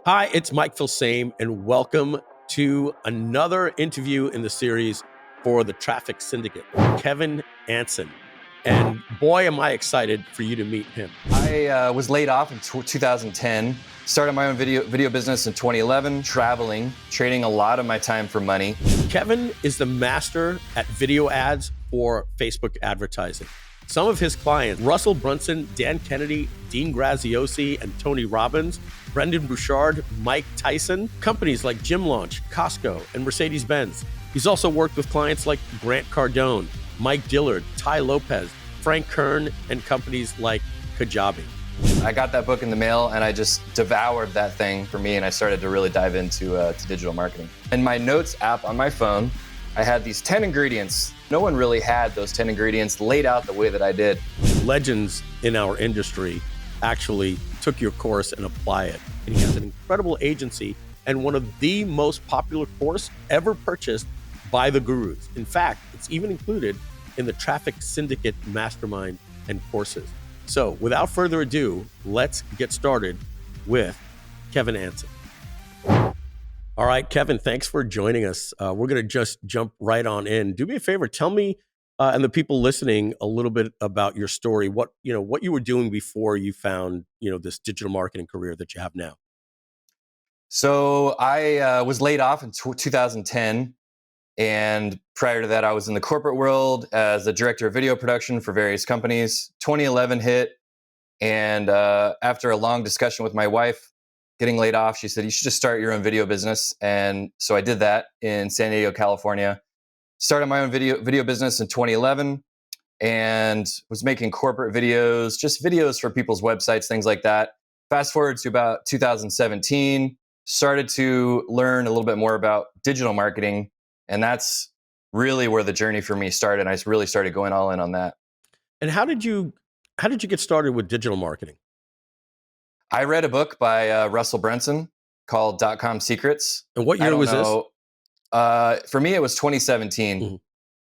Hi, it's Mike Filsaime, and welcome to another interview in the series for the Traffic Syndicate, Kevin Anson. And boy, am I excited for you to meet him. I was laid off in 2010, started my own video business in 2011, traveling, trading a lot of my time for money. Kevin is the master at video ads for Facebook advertising. Some of his clients, Russell Brunson, Dan Kennedy, Dean Graziosi, and Tony Robbins, Brendan Bouchard, Mike Tyson, companies like Gym Launch, Costco, and Mercedes-Benz. He's also worked with clients like Grant Cardone, Mike Dillard, Ty Lopez, Frank Kern, and companies like Kajabi. I got that book in the mail and I just devoured that thing for me, and I started to really dive into to digital marketing. In my notes app on my phone, I had these 10 ingredients. No one really had those 10 ingredients laid out the way that I did. Legends in our industry actually took your course and apply it. And he has an incredible agency and one of the most popular course ever purchased by the gurus. In fact, it's even included in the Traffic Syndicate Mastermind and courses. So without further ado, let's get started with Kevin Anson. All right, Kevin, thanks for joining us. We're going to just jump right on in. Do me a favor, tell me and the people listening a little bit about your story. What you were doing before you found this digital marketing career that you have now. So I was laid off in 2010, and prior to that, I was in the corporate world as a director of video production for various companies. 2011 hit, and after a long discussion with my wife, getting laid off, she said, you should just start your own video business. And so I did that in San Diego, California. Started my own video business in 2011 and was making corporate videos, just videos for people's websites, things like that. Fast forward to about 2017, started to learn a little bit more about digital marketing. And that's really where the journey for me started. I really started going all in on that. And how did you get started with digital marketing? I read a book by Russell Brunson called .com Secrets. And what year was this? For me, it was 2017. Mm-hmm.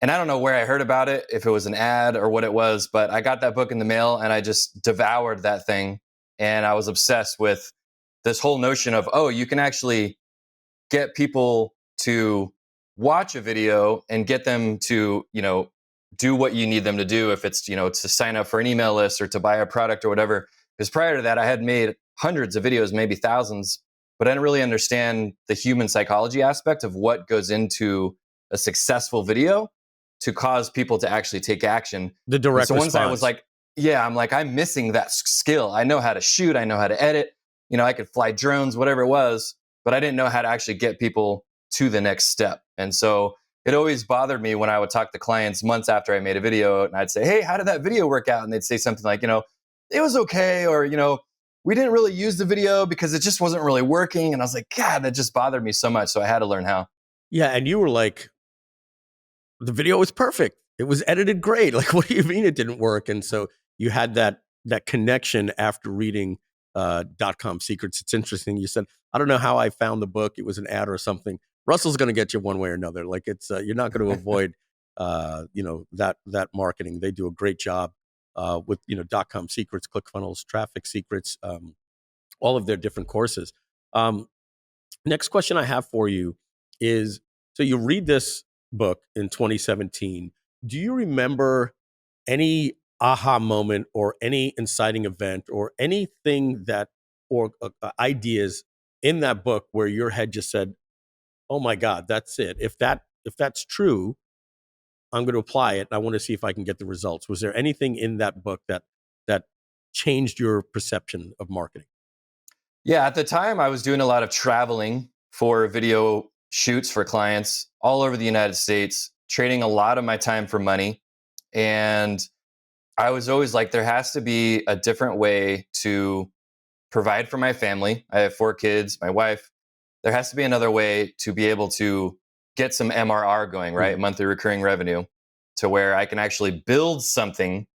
And I don't know where I heard about it, if it was an ad or what it was, but I got that book in the mail and I just devoured that thing. And I was obsessed with this whole notion of, you can actually get people to watch a video and get them to, do what you need them to do. If it's, to sign up for an email list or to buy a product or whatever. Because prior to that, I had made hundreds of videos, maybe thousands, but I didn't really understand the human psychology aspect of what goes into a successful video to cause people to actually take action. The direct response. So once I was like, I'm missing that skill. I know how to shoot. I know how to edit. I could fly drones, whatever it was, but I didn't know how to actually get people to the next step. And so it always bothered me when I would talk to clients months after I made a video and I'd say, hey, how did that video work out? And they'd say something like, it was okay, or, we didn't really use the video because it just wasn't really working. And I was like, God, that just bothered me so much. So I had to learn how. Yeah. And you were like, the video was perfect. It was edited great. Like, what do you mean it didn't work? And so you had that connection after reading .com Secrets. It's interesting. You said, I don't know how I found the book. It was an ad or something. Russell's going to get you one way or another. Like, it's you're not going to avoid that marketing. They do a great job. With .com Secrets, ClickFunnels, Traffic Secrets, all of their different courses. Next question I have for you is, so you read this book in 2017. Do you remember any aha moment or any inciting event or anything or ideas in that book where your head just said, oh my God, that's it. If that's true, I'm going to apply it. And I want to see if I can get the results. Was there anything in that book that changed your perception of marketing? Yeah, at the time I was doing a lot of traveling for video shoots for clients all over the United States, trading a lot of my time for money. And I was always like, there has to be a different way to provide for my family. I have 4 kids, my wife. There has to be another way to be able to get some MRR going, right? Mm-hmm. Monthly recurring revenue, to where I can actually build something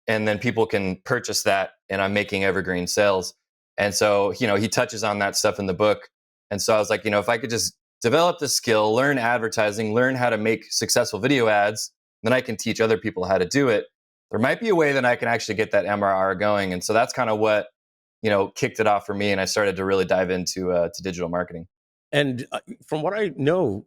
and then people can purchase that and I'm making evergreen sales. And so, he touches on that stuff in the book. And so I was like, if I could just develop the skill, learn advertising, learn how to make successful video ads, then I can teach other people how to do it. There might be a way that I can actually get that MRR going. And so that's kind of what kicked it off for me, and I started to really dive into to digital marketing. And from what I know,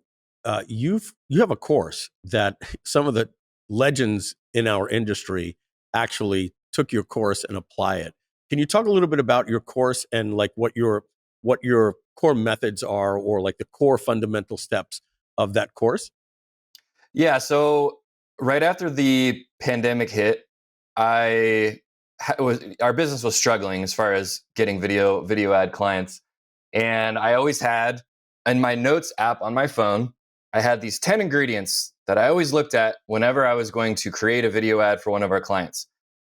you have a course that some of the legends in our industry actually took your course and apply it. Can you talk a little bit about your course and like what your core methods are, or like the core fundamental steps of that course? Yeah. So right after the pandemic hit, our business was struggling as far as getting video ad clients, and I always had in my notes app on my phone, I had these 10 ingredients that I always looked at whenever I was going to create a video ad for one of our clients.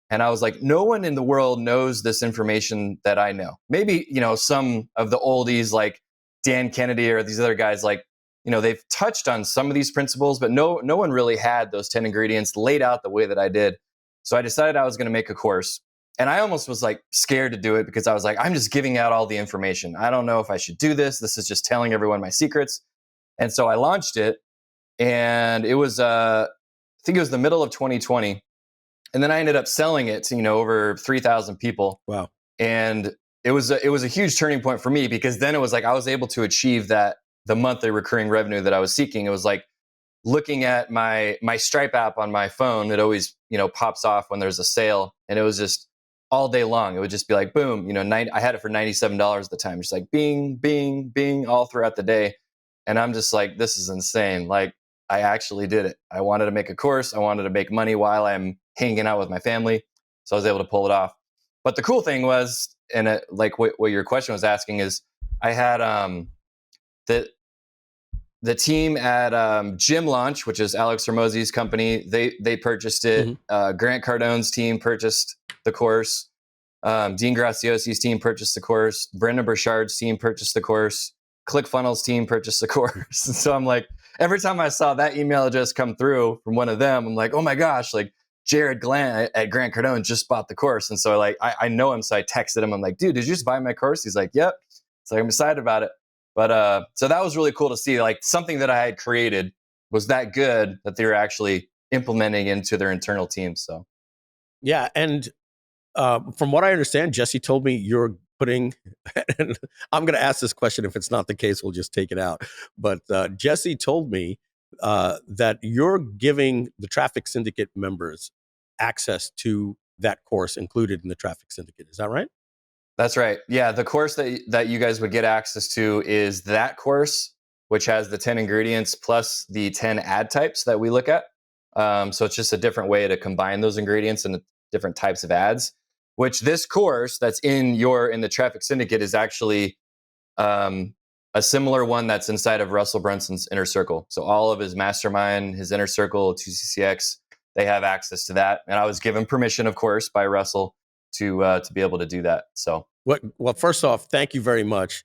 And I was like, no one in the world knows this information that I know. Maybe, some of the oldies like Dan Kennedy or these other guys, like, they've touched on some of these principles, but no one really had those 10 ingredients laid out the way that I did. So I decided I was going to make a course. And I almost was like scared to do it because I was like, I'm just giving out all the information. I don't know if I should do this. This is just telling everyone my secrets. And so I launched it, and it was, I think it was the middle of 2020. And then I ended up selling it to, over 3,000 people. Wow. And it was a huge turning point for me, because then it was like I was able to achieve the monthly recurring revenue that I was seeking. It was like looking at my Stripe app on my phone. It always, pops off when there's a sale, and it was just all day long. It would just be like, boom, I had it for $97 at the time, just like bing, bing, bing, all throughout the day. And I'm just like, this is insane. Like, I actually did it. I wanted to make a course. I wanted to make money while I'm hanging out with my family. So I was able to pull it off. But the cool thing was, and like what your question was asking, is I had the team at Gym Launch, which is Alex Hormozi's company. They purchased it. Mm-hmm. Grant Cardone's team purchased the course. Dean Graciosi's team purchased the course. Brendan Burchard's team purchased the course. ClickFunnels team purchased the course. And so I'm like, every time I saw that email address come through from one of them, I'm like, oh my gosh, like Jared Glant at Grant Cardone just bought the course. And so like, I know him. So I texted him. I'm like, dude, did you just buy my course? He's like, yep. So I'm excited about it. But so that was really cool to see, like something that I had created was that good that they were actually implementing into their internal teams. So yeah. And from what I understand, Jesse told me you're putting, and I'm going to ask this question. If it's not the case, we'll just take it out. But Jesse told me that you're giving the Traffic Syndicate members access to that course included in the Traffic Syndicate. Is that right? that's right. Yeah, the course that you guys would get access to is that course, which has the 10 ingredients plus the 10 ad types that we look at. So it's just a different way to combine those ingredients and different types of ads. Which this course that's in the Traffic Syndicate is actually a similar one that's inside of Russell Brunson's Inner Circle. So all of his mastermind, his Inner Circle, 2CCX, they have access to that. And I was given permission, of course, by Russell to be able to do that. So, well, first off, thank you very much.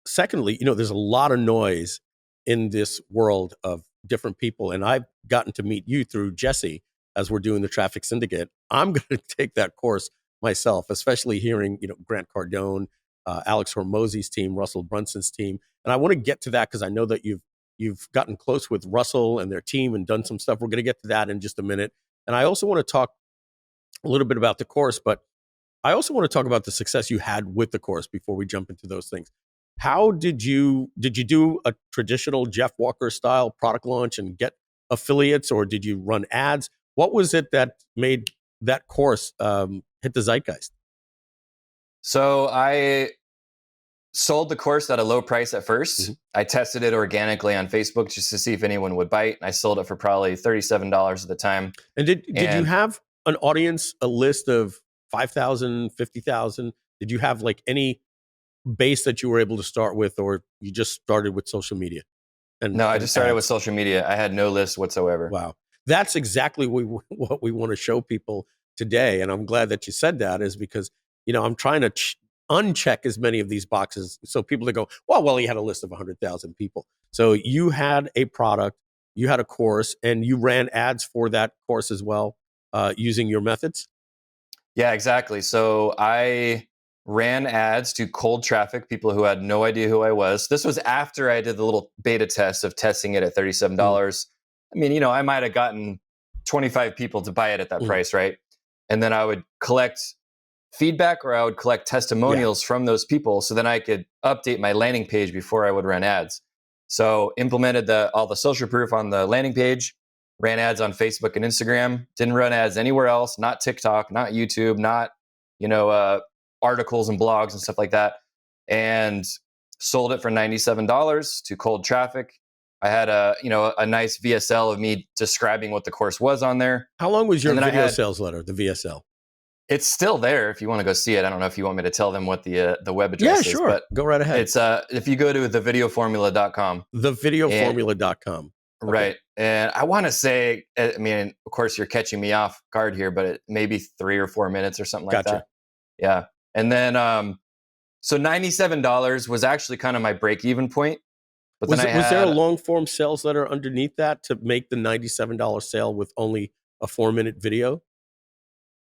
Secondly, there's a lot of noise in this world of different people, and I've gotten to meet you through Jesse as we're doing the Traffic Syndicate. I'm going to take that course myself, especially hearing, Grant Cardone, Alex Hormozi's team, Russell Brunson's team. And I want to get to that because I know that you've gotten close with Russell and their team and done some stuff. We're going to get to that in just a minute. And I also want to talk a little bit about the course, but I also want to talk about the success you had with the course before we jump into those things. How did you do a traditional Jeff Walker style product launch and get affiliates, or did you run ads? What was it that made that course hit the zeitgeist? So I sold the course at a low price at first. Mm-hmm. I tested it organically on Facebook just to see if anyone would bite. I sold it for probably $37 at the time. And did you have an audience, a list of 5,000, 50,000? Did you have like any base that you were able to start with, or you just started with social media? No, I just started with social media. I had no list whatsoever. Wow. That's exactly what we want to show people today. And I'm glad that you said that, is because, I'm trying to uncheck as many of these boxes so people that go, well, you had a list of 100,000 people. So you had a product, you had a course, and you ran ads for that course as well, using your methods? Yeah, exactly. So I ran ads to cold traffic, people who had no idea who I was. This was after I did the little beta test of testing it at $37. I mean, I might have gotten 25 people to buy it at that price, right? And then I would collect feedback or I would collect testimonials from those people. So then I could update my landing page before I would run ads. So implemented all the social proof on the landing page, ran ads on Facebook and Instagram, didn't run ads anywhere else, not TikTok, not YouTube, not, articles and blogs and stuff like that. And sold it for $97 to cold traffic. I had a nice VSL of me describing what the course was on there. How long was your video sales letter, the VSL? It's still there if you want to go see it. I don't know if you want me to tell them what the web address is. Yeah, sure. But go right ahead. It's if you go to thevideoformula.com. Thevideoformula.com. Okay. Right. And I want to say, I mean, of course, you're catching me off guard here, but it maybe 3 or 4 minutes or something like that. Yeah. And then, so $97 was actually kind of my break-even point. But was there a long-form sales letter underneath that to make the $97 sale with only a 4-minute video?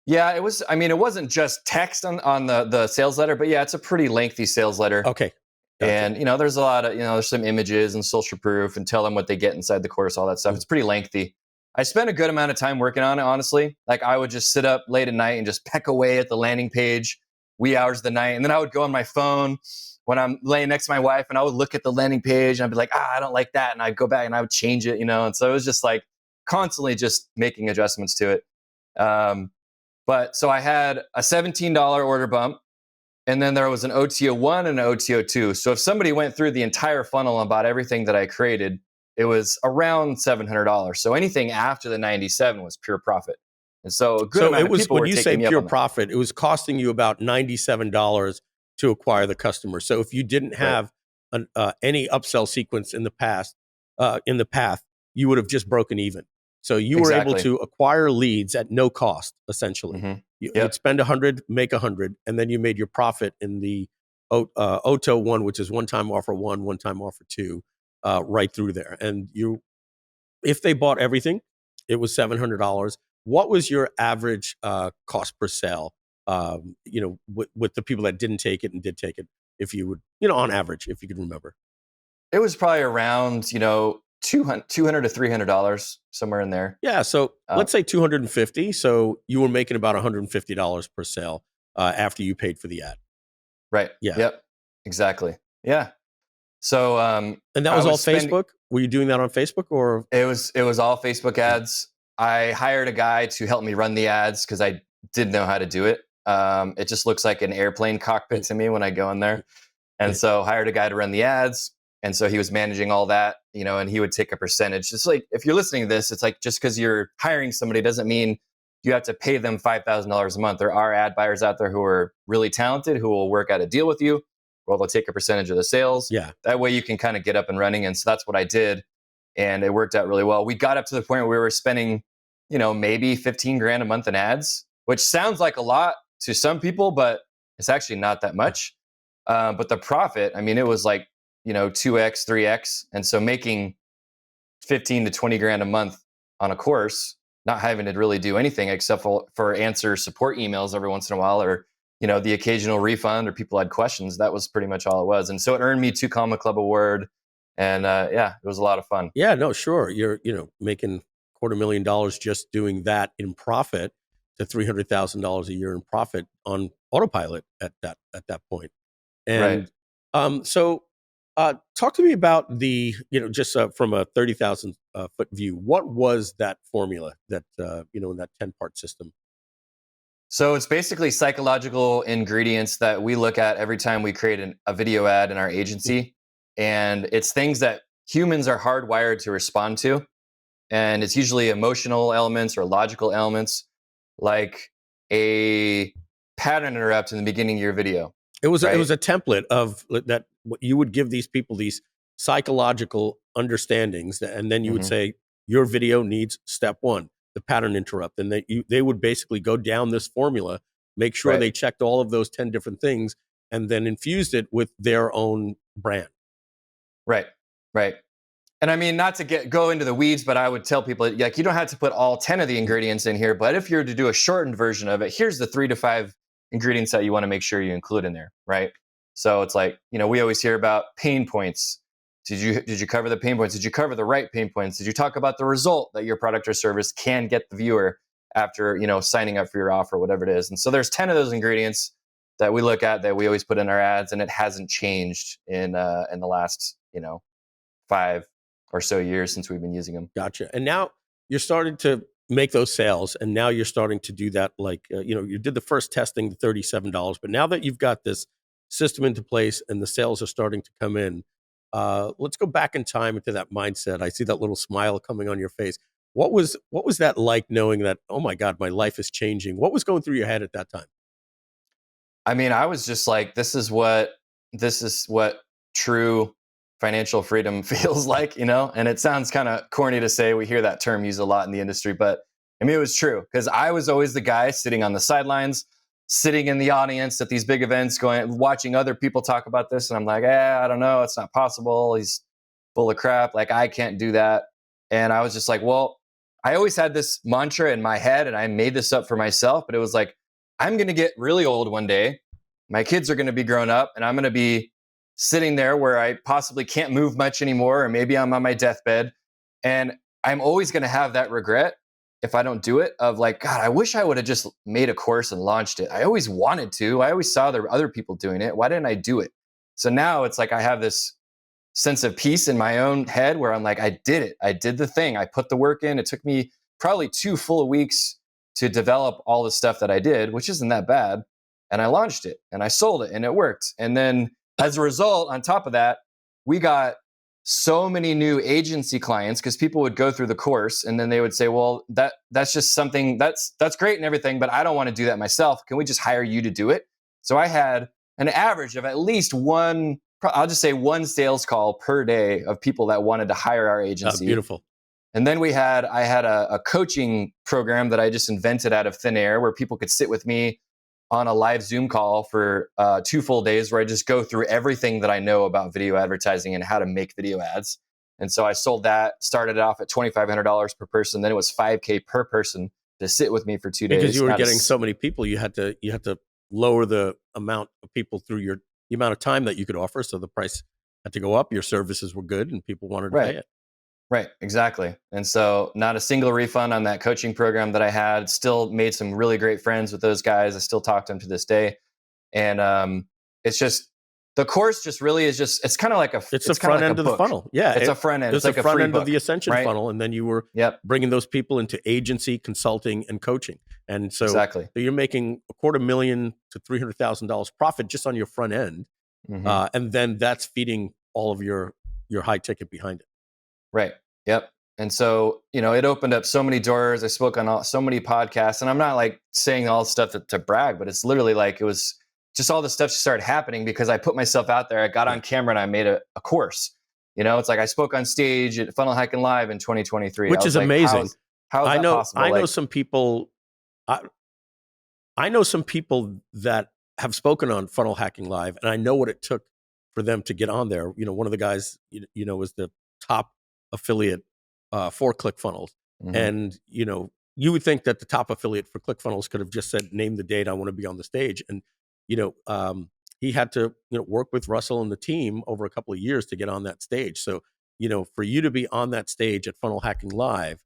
Yeah, it was. I mean, it wasn't just text on the sales letter, but yeah, it's a pretty lengthy sales letter. Okay. Gotcha. And, there's a lot of, there's some images and social proof and tell them what they get inside the course, all that stuff. It's pretty lengthy. I spent a good amount of time working on it, honestly. Like I would just sit up late at night and just peck away at the landing page, wee hours of the night. And then I would go on my phone when I'm laying next to my wife and I would look at the landing page and I'd be like, I don't like that. And I'd go back and I would change it, And so it was just like constantly just making adjustments to it. But so I had a $17 order bump. And then there was an OTO 1 and an OTO 2. So if somebody went through the entire funnel and bought everything that I created, it was around $700. So anything after the 97 was pure profit. And so a good amount of people were taking me up on that. When you say pure profit, it was costing you about $97 to acquire the customer. So if you didn't have any upsell sequence in the path, you would have just broken even. So you were able to acquire leads at no cost, essentially. Mm-hmm. You'd spend 100, make 100, and then you made your profit in the OTO 1, which is one-time offer 1, one-time offer 2, right through there. And if they bought everything, it was $700. What was your average cost per sale? With the people that didn't take it and did take it, if you would, on average, if you could remember. It was probably around, $200 to $300, somewhere in there. Yeah. So let's say $250. So you were making about $150 per sale after you paid for the ad. Right. Yeah. Yep. Exactly. Yeah. So and that was all Facebook? Were you doing that on Facebook or? It was all Facebook ads. I hired a guy to help me run the ads because I didn't know how to do it. It just looks like an airplane cockpit to me when I go in there. And so hired a guy to run the ads. And so he was managing all that, and he would take a percentage. It's like, if you're listening to this, it's like, just because you're hiring somebody doesn't mean you have to pay them $5,000 a month. There are ad buyers out there who are really talented, who will work out a deal with you, or they'll take a percentage of the sales. Yeah. That way you can kind of get up and running. And so that's what I did. And it worked out really well. We got up to the point where we were spending, maybe 15 grand a month in ads, which sounds like a lot to some people, but it's actually not that much. But the profit, it was like, 2x, 3x. And so making 15 to 20 grand a month on a course, not having to really do anything except for answer support emails every once in a while, or, the occasional refund, or people had questions. That was pretty much all it was. And so it earned me 2 Comma Club award. And it was a lot of fun. Yeah, no, sure. You're, making $250,000 just doing that in profit to $300,000 a year in profit on autopilot at that point. And so talk to me about the, just from a 30,000 foot view, what was that formula that, in that 10-part system? So it's basically psychological ingredients that we look at every time we create a video ad in our agency. And it's things that humans are hardwired to respond to. And it's usually emotional elements or logical elements, like a pattern interrupt in the beginning of your video. It was a template of that. You would give these people these psychological understandings, and then you would say, your video needs step 1, the pattern interrupt. And they would basically go down this formula, make sure they checked all of those 10 different things, and then infused it with their own brand. Right. And not to go into the weeds, but I would tell people, like, you don't have to put all 10 of the ingredients in here, but if you're to do a shortened version of it, here's the 3 to 5 ingredients that you want to make sure you include in there, right? So it's like, we always hear about pain points. Did you cover the pain points? Did you cover the right pain points? Did you talk about the result that your product or service can get the viewer? after, signing up for your offer, whatever it is. And so there's 10 of those ingredients that we look at that we always put in our ads, and it hasn't changed in the last, 5 or so years since we've been using them. Gotcha. And now you're starting to make those sales, and now you're starting to do that. Like, you did the first testing, the $37, but now that you've got this system into place and the sales are starting to come in, let's go back in time into that mindset. I see that little smile coming on your face. What was that like, knowing that, oh my God, my life is changing? What was going through your head at that time? I mean, I was just like, this is what true financial freedom feels like, and it sounds kind of corny to say. We hear that term used a lot in the industry, but I mean, it was true, because I was always the guy sitting on the sidelines, sitting in the audience at these big events, watching other people talk about this. And I'm like, I don't know. It's not possible. He's full of crap. Like, I can't do that. And I was just like, well, I always had this mantra in my head, and I made this up for myself, but it was like, I'm going to get really old one day. My kids are going to be grown up, and I'm going to be sitting there where I possibly can't move much anymore, or maybe I'm on my deathbed. And I'm always going to have that regret if I don't do it, of like, God, I wish I would have just made a course and launched it. I always wanted to. I always saw there were other people doing it. Why didn't I do it? So now it's like I have this sense of peace in my own head where I'm like, I did it. I did the thing. I put the work in. It took me probably 2 full weeks to develop all the stuff that I did, which isn't that bad. And I launched it and I sold it and it worked. And then as a result, on top of that, we got so many new agency clients, because people would go through the course and then they would say, well, that's just something that's great and everything, but I don't want to do that myself. Can we just hire you to do it? So I had an average of at least one sales call per day of people that wanted to hire our agency. Beautiful. And then I had a coaching program that I just invented out of thin air, where people could sit with me on a live Zoom call for 2 full days, where I just go through everything that I know about video advertising and how to make video ads. And so I sold that, started off at $2,500 per person. Then it was $5,000 per person to sit with me for 2 days. Because you were getting so many people, you had to lower the amount of people through the amount of time that you could offer. So the price had to go up. Your services were good and people wanted to pay it. Right, exactly. And so not a single refund on that coaching program that I had. Still made some really great friends with those guys. I still talk to them to this day. And it's just, the course just really is just, it's kind of like it's the front end of the funnel. Yeah. It's a front end. It's like a front end of the Ascension funnel. And then you were bringing those people into agency, consulting, and coaching. And so, exactly. So you're making $250,000 to $300,000 profit just on your front end. Mm-hmm. And then that's feeding all of your high ticket behind it. Right. Yep. And so, it opened up so many doors. I spoke on so many podcasts, and I'm not like saying all this stuff to brag, but it's literally like, it was just all this stuff just started happening because I put myself out there. I got on camera and I made a course. It's like I spoke on stage at Funnel Hacking Live in 2023. Which is like, amazing. How is that possible? I know some people, I know some people that have spoken on Funnel Hacking Live, and I know what it took for them to get on there. One of the guys, was the top affiliate for ClickFunnels. Mm-hmm. And, you would think that the top affiliate for ClickFunnels could have just said, name the date I want to be on the stage. And, he had to, work with Russell and the team over a couple of years to get on that stage. So, for you to be on that stage at Funnel Hacking Live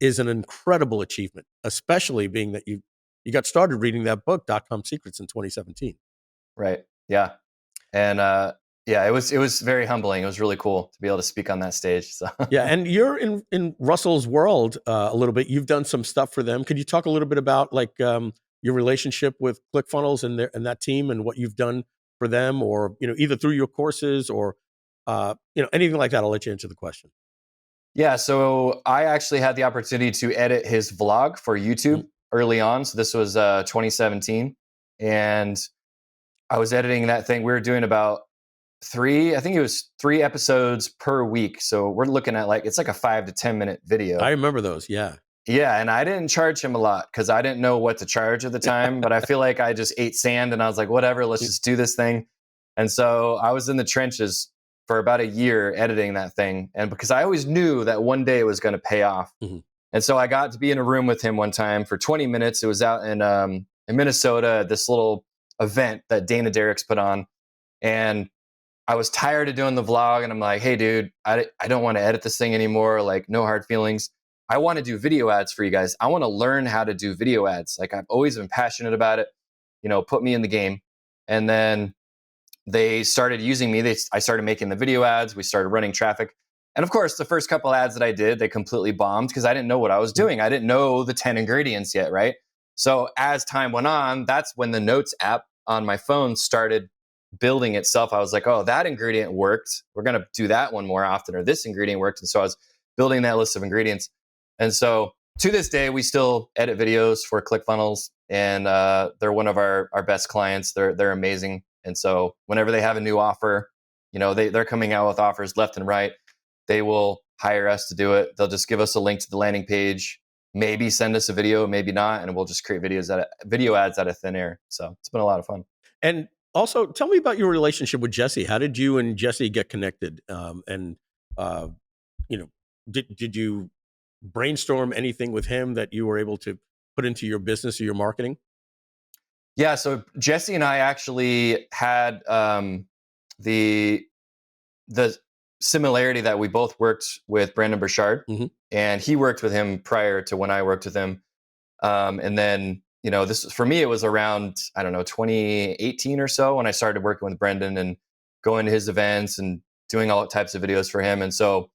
is an incredible achievement, especially being that you got started reading that book, .com Secrets, in 2017. Right. Yeah. And, it was very humbling. It was really cool to be able to speak on that stage. So. Yeah, and you're in Russell's world a little bit. You've done some stuff for them. Could you talk a little bit about your relationship with ClickFunnels and that team, and what you've done for them, or either through your courses or anything like that? I'll let you answer the question. Yeah, so I actually had the opportunity to edit his vlog for YouTube early on. So this was 2017, and I was editing that thing. We were doing about 3 episodes per week. So we're looking at it's like a 5 to 10 minute video. I remember those. Yeah. Yeah. And I didn't charge him a lot because I didn't know what to charge at the time, but I feel like I just ate sand and I was like, whatever, let's just do this thing. And so I was in the trenches for about a year editing that thing. And because I always knew that one day it was going to pay off. Mm-hmm. And so I got to be in a room with him one time for 20 minutes. It was out in Minnesota, this little event that Dana Derrick's put on. And I was tired of doing the vlog, and I'm like, hey, dude, I don't want to edit this thing anymore. Like, no hard feelings. I want to do video ads for you guys. I want to learn how to do video ads. Like, I've always been passionate about it, put me in the game. And then they started using me. I started making the video ads. We started running traffic. And of course, the first couple ads that I did, they completely bombed because I didn't know what I was doing. I didn't know the 10 ingredients yet, right? So as time went on, that's when the Notes app on my phone started building itself. I was like, oh, that ingredient worked. We're going to do that one more often, or this ingredient worked. And so I was building that list of ingredients. And so to this day, we still edit videos for ClickFunnels, and they're one of our best clients. They're amazing. And so whenever they have a new offer, they're coming out with offers left and right. They will hire us to do it. They'll just give us a link to the landing page, maybe send us a video, maybe not, and we'll just create video ads out of thin air. So it's been a lot of fun. And also, tell me about your relationship with Jesse. How did you and Jesse get connected? Did you brainstorm anything with him that you were able to put into your business or your marketing? Yeah, so Jesse and I actually had the similarity that we both worked with Brandon Burchard, and he worked with him prior to when I worked with him. And then, this for me, it was around, 2018 or so when I started working with Brendan and going to his events and doing all types of videos for him. And so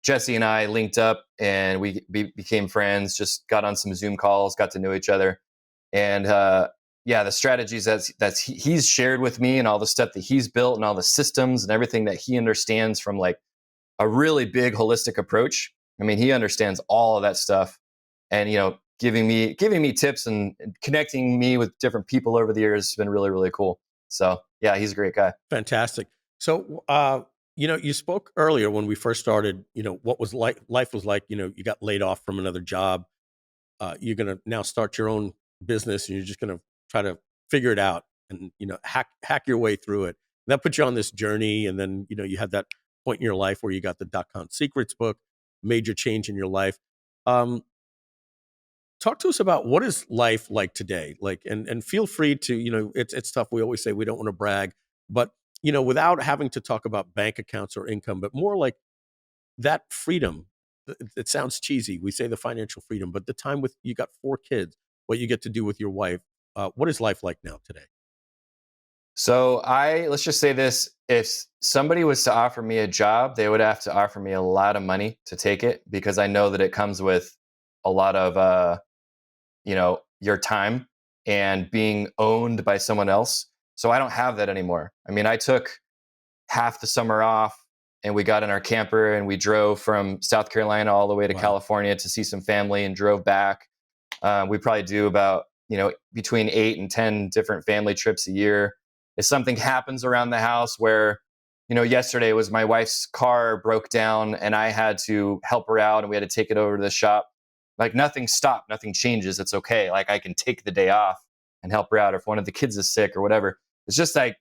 Jesse and I linked up and we became friends, just got on some Zoom calls, got to know each other. And the strategies that he's shared with me and all the stuff that he's built and all the systems and everything that he understands from like a really big holistic approach. I mean, he understands all of that stuff, and giving me tips and connecting me with different people over the years has been really, really cool. So yeah, he's a great guy. Fantastic. So you spoke earlier when we first started, what was life was like, you got laid off from another job. You're going to now start your own business, and you're just going to try to figure it out and, hack your way through it. And that put you on this journey. And then, you had that point in your life where you got the .com Secrets book, major change in your life. Talk to us about what is life like today? Like, and feel free to, it's tough. We always say we don't want to brag, but, without having to talk about bank accounts or income, but more like that freedom. It sounds cheesy. We say the financial freedom, but the time with, you got 4 kids, what you get to do with your wife. What is life like now today? So let's just say this: if somebody was to offer me a job, they would have to offer me a lot of money to take it, because I know that it comes with a lot of, your time and being owned by someone else. So I don't have that anymore. I mean, I took half the summer off and we got in our camper and we drove from South Carolina all the way to California to see some family and drove back. We probably do about, between 8 and 10 different family trips a year. If something happens around the house where, yesterday was my wife's car broke down and I had to help her out and we had to take it over to the shop. Like, nothing stopped, nothing changes. It's okay. Like, I can take the day off and help her out. Or if one of the kids is sick or whatever, it's just like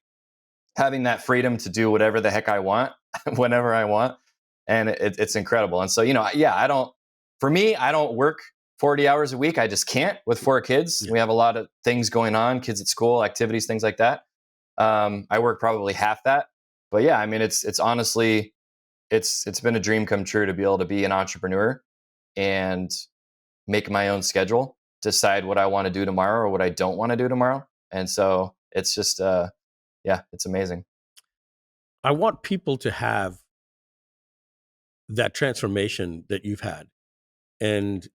having that freedom to do whatever the heck I want, whenever I want. And it's incredible. And so, for me, I don't work 40 hours a week. I just can't with 4 kids. Yeah. We have a lot of things going on, kids at school, activities, things like that. I work probably half that, but yeah, I mean, it's honestly, it's been a dream come true to be able to be an entrepreneur and make my own schedule, decide what I want to do tomorrow or what I don't want to do tomorrow. And so it's just, it's amazing. I want people to have that transformation that you've had. And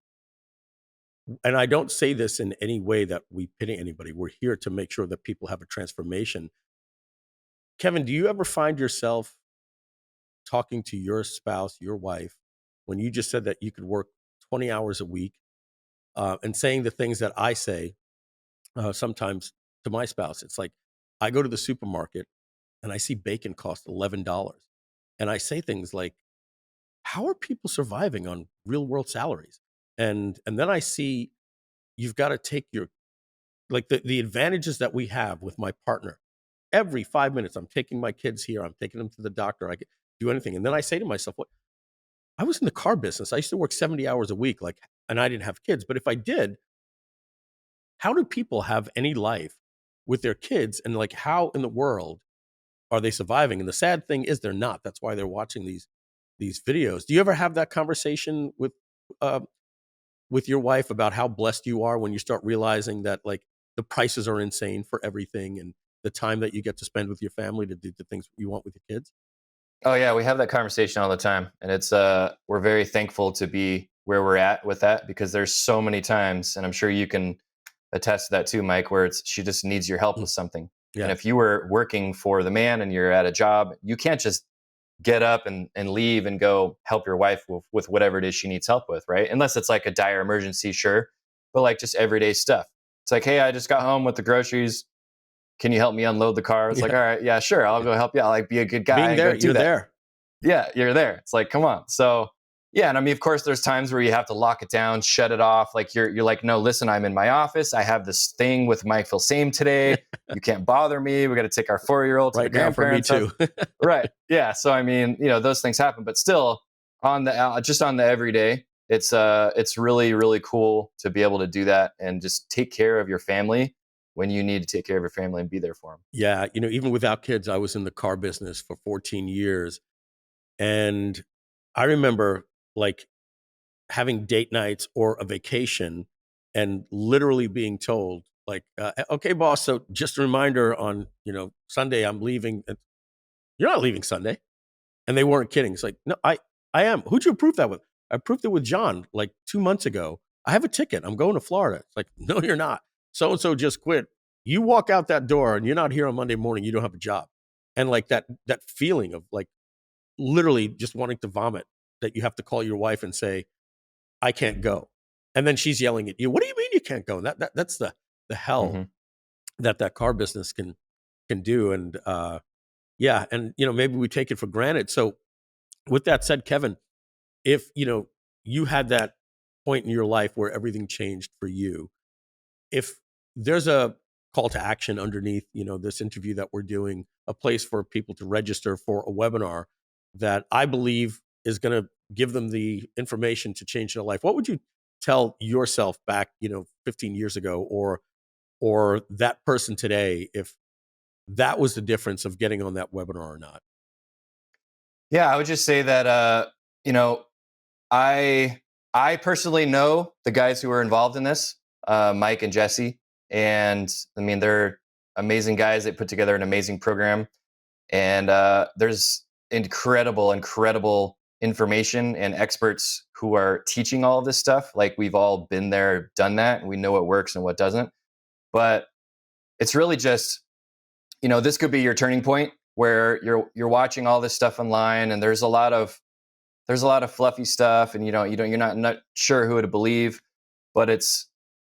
I don't say this in any way that we pity anybody. We're here to make sure that people have a transformation. Kevin, do you ever find yourself talking to your spouse, your wife, when you just said that you could work 20 hours a week, and saying the things that I say sometimes to my spouse? It's like, I go to the supermarket and I see bacon cost $11. And I say things like, how are people surviving on real world salaries? And then I see you've got to take your, like the advantages that we have with my partner. Every 5 minutes, I'm taking my kids here. I'm taking them to the doctor. I can do anything. And then I say to myself, what? I was in the car business. I used to work 70 hours a week, and I didn't have kids. But if I did, how do people have any life with their kids? And like, how in the world are they surviving? And the sad thing is they're not. That's why they're watching these videos. Do you ever have that conversation with uh, with your wife about how blessed you are when you start realizing that like the prices are insane for everything and the time that you get to spend with your family to do the things you want with your kids? Oh yeah, we have that conversation all the time, and it's we're very thankful to be where we're at with that, because there's so many times, and I'm sure you can attest to that too, Mike, where it's she just needs your help Mm. with something. And Yeah. if you were working for the man and you're at a job, you can't just get up and leave and go help your wife with whatever it is she needs help with, right? Unless it's like a dire emergency, sure, but like just everyday stuff. It's like, hey, I just got home with the groceries. Can you help me unload the car? It's like, Yeah. all right, yeah, sure, I'll Yeah. go help you. I'll like be a good guy Being and go there, do you're that. there. Yeah, you're there. It's like, come on. So yeah, and I mean, of course, there's times where you have to lock it down, shut it off. Like you're like, no, listen, I'm in my office. I have this thing with Mike Filsaime today. You can't bother me. We got to take our 4-year-old to the Right now for me grandparents' house. too. Right. Yeah. So I mean, those things happen, but still, on the just on the everyday, it's really really cool to be able to do that and just take care of your family when you need to take care of your family and be there for them. Yeah, even without kids, I was in the car business for 14 years. And I remember like having date nights or a vacation and literally being told, like, okay, boss, so just a reminder on, Sunday I'm leaving. And you're not leaving Sunday. And they weren't kidding. It's like, no, I am. Who'd you approve that with? I approved it with John like 2 months ago. I have a ticket. I'm going to Florida. It's like, no, you're not. So and so just quit. You walk out that door and you're not here on Monday morning. You don't have a job. And like that feeling of like literally just wanting to vomit, that you have to call your wife and say, I can't go. And then she's yelling at you. What do you mean you can't go? And that's the hell Hmm. that car business can do. And yeah, and maybe we take it for granted. So with that said, Kevin, if you had that point in your life where everything changed for you, if there's a call to action underneath this interview that we're doing, a place for people to register for a webinar that I believe is going to give them the information to change their life, what would you tell yourself back 15 years ago, or that person today, if that was the difference of getting on that webinar or not? Yeah, I would just say that you know I personally know the guys who are involved in this, Mike and Jesse, and I mean they're amazing guys. They put together an amazing program, and there's incredible information and experts who are teaching all of this stuff. Like we've all been there, done that, and we know what works and what doesn't. But it's really just this could be your turning point where you're watching all this stuff online, and there's a lot of fluffy stuff, and you're not sure who to believe, but it's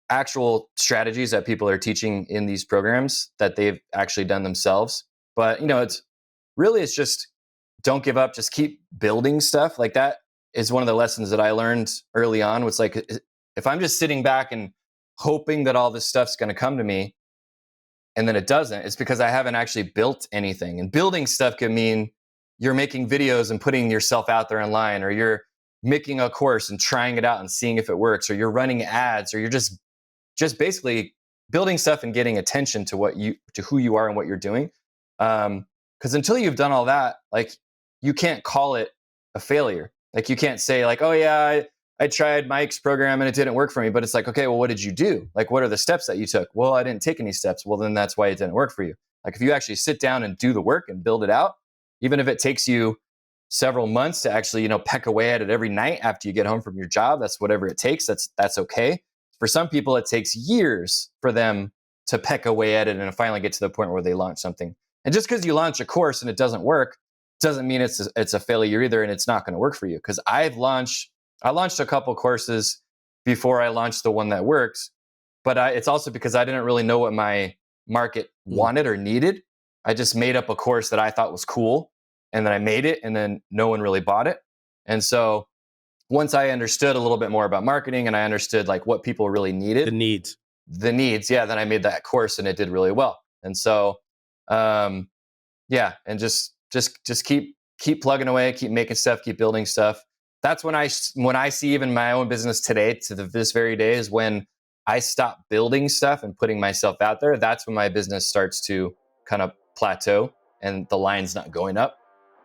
actual strategies that people are teaching in these programs that they've actually done themselves. But it's just don't give up, just keep building stuff. Like that is one of the lessons that I learned early on. Was like, if I'm just sitting back and hoping that all this stuff's going to come to me and then it doesn't, it's because I haven't actually built anything. And building stuff could mean you're making videos and putting yourself out there online, or you're making a course and trying it out and seeing if it works, or you're running ads, or you're just basically building stuff and getting attention to who you are and what you're doing. Because until you've done all that, like you can't call it a failure. Like you can't say like, oh yeah, I tried Mike's program and it didn't work for me. But it's like, okay, well, what did you do? Like, what are the steps that you took? Well, I didn't take any steps. Well, then that's why it didn't work for you. Like if you actually sit down and do the work and build it out, even if it takes you several months to actually, peck away at it every night after you get home from your job, that's whatever it takes. That's okay. For some people, it takes years for them to peck away at it and finally get to the point where they launch something. And just because you launch a course and it doesn't work, doesn't mean it's a failure either, and it's not going to work for you. Because I launched a couple courses before I launched the one that works, but it's also because I didn't really know what my market Mm. wanted or needed. I just made up a course that I thought was cool, and then I made it, and then no one really bought it. And so once I understood a little bit more about marketing and I understood like what people really The needed, needs. yeah, then I made that course and it did really well. And so, um, yeah, and just keep plugging away, keep making stuff, keep building stuff. That's when I see even my own business today to this very day is when I stop building stuff and putting myself out there. That's when my business starts to kind of plateau and the line's not going up.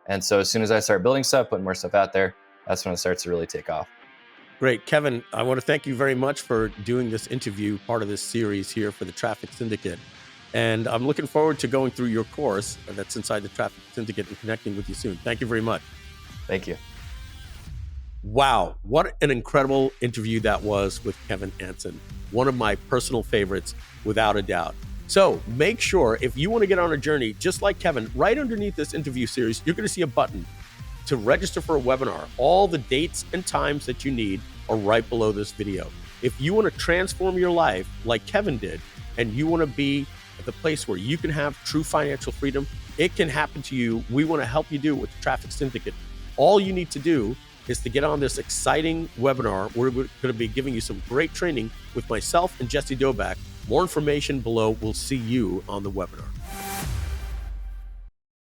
And so as soon as I start building stuff, putting more stuff out there, that's when it starts to really take off. Great. Kevin, I want to thank you very much for doing this interview, part of this series here for the Traffic Syndicate. And I'm looking forward to going through your course that's inside the Traffic Syndicate and connecting with you soon. Thank you very much. Thank you. Wow, what an incredible interview that was with Kevin Anson. One of my personal favorites, without a doubt. So make sure, if you want to get on a journey, just like Kevin, right underneath this interview series, you're going to see a button to register for a webinar. All the dates and times that you need are right below this video. If you want to transform your life like Kevin did, and you want to be at the place where you can have true financial freedom, it can happen to you. We want to help you do it with the Traffic Syndicate. All you need to do is to get on this exciting webinar. We're going to be giving you some great training with myself and Jesse Doback. More information below. We'll see you on the webinar.